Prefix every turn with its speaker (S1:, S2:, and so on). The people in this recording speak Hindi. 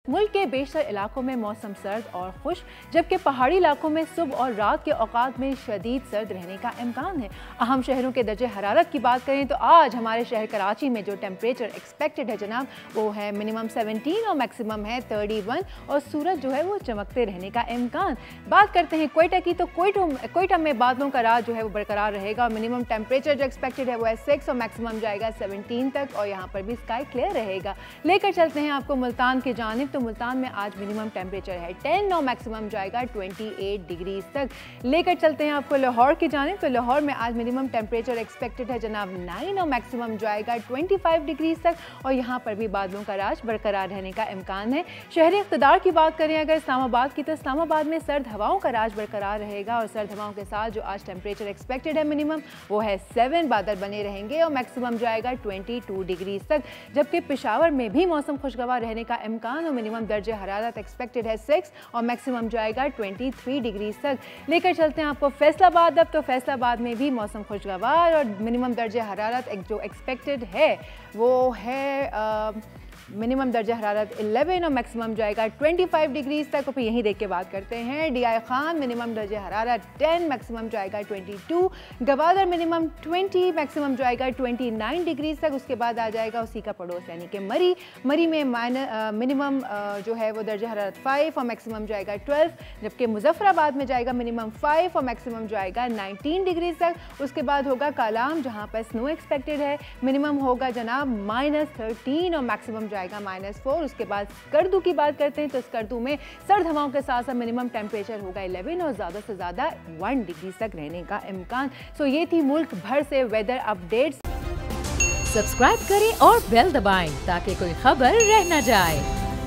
S1: मुल्क के बेशतर इलाकों में मौसम सर्द और खुश, जबकि पहाड़ी इलाकों में सुबह और रात के औकात में शदीद सर्द रहने का इम्कान है। अहम शहरों के दर्जे हरारत की बात करें तो आज हमारे शहर कराची में जो टेम्परेचर एक्सपेक्टेड है जनाब, वो है मिनिमम 17 और मैक्सिमम है 31, और सूरज जो है वो चमकते रहने का इम्कान। बात करते हैं क्वेटा की, तो क्वेटा में बादलों का रात जो है वो बरकरार रहेगा और मिनिमम टेम्परेचर जो एक्सपेक्टेड है वो है 6 और मैक्सिमम जाएगा 17 तक, और यहाँ पर भी स्काई क्लियर रहेगा। लेकर चलते हैं आपको मुल्तान की जानिब, तो मुल्तान में आज मिनिमम टेम्परेचर है 10 और मैक्सिमम जाएगा 28 डिग्रीज तक। लेकर चलते हैं आपको लाहौर की जानिब, तो लाहौर में आज मिनिमम टेम्परेचर एक्सपेक्टेड है जनाब 9 और मैक्सिमम जाएगा 25 डिग्रीज तक, और यहाँ पर भी बादलों का राज बरकरार रहने का इम्कान है। शहरी इक़्तिदार की बात करें अगर इस्लामाबाद की, तो इस्लामाबाद में सर्द हवाओं का राज बरकरार रहेगा और सर्द हवाओं के साथ जो आज टेम्परेचर एक्सपेक्टेड है मिनिमम वो है 7, बादल बने रहेंगे और मैक्सिमम जाएगा 22 डिग्रीज तक। जबकि पेशावर में भी मौसम खुशगवार रहने का इम्कान और मिनिमम दर्जे हरारत एक्सपेक्टेड है 6 और मैक्सिमम जाएगा 23 डिग्रीज तक। लेकर चलते हैं आपको फैसलाबाद अब, तो फैसलाबाद में भी मौसम खुशगवार और मिनिमम दर्जे हरारत जो एक्सपेक्टेड है वो है मिनिमम दर्जा हरारत 11 और मैक्सिमम जाएगा 25 डिग्रीज तक। और फिर यहीं देख के बात करते हैं डीआई खान, मिनिमम दर्जा हरारत 10, मैक्सिमम जाएगा 22, गवादर मिनिमम 20, मैक्सिमम जाएगा 29 डिग्रीज तक। उसके बाद आ जाएगा उसी का पड़ोस यानी कि मरी में मिनिमम जो है वो दर्जा हरारत 5 और मैक्सिमम जाएगा 12, जबकि मुजफ्फराबाद में जाएगा मिनिमम 5 और मैक्सिमम जाएगा 19 डिग्रीज तक। उसके बाद होगा कालाम जहाँ पर स्नो एक्सपेक्टेड है, मिनिमम होगा जनाब -13 और मैक्सिमम जाएगा -4। उसके बाद स्कर्दू की बात करते हैं, तो स्कर्दू में सर्द हवाओं के साथ साथ मिनिमम टेम्परेचर होगा 11 और ज़्यादा से ज़्यादा 1 डिग्री तक रहने का इम्कान। सो ये थी मुल्क भर से वेदर अपडेट्स।
S2: सब्सक्राइब करें और बेल दबाएं ताकि कोई खबर रह न जाए।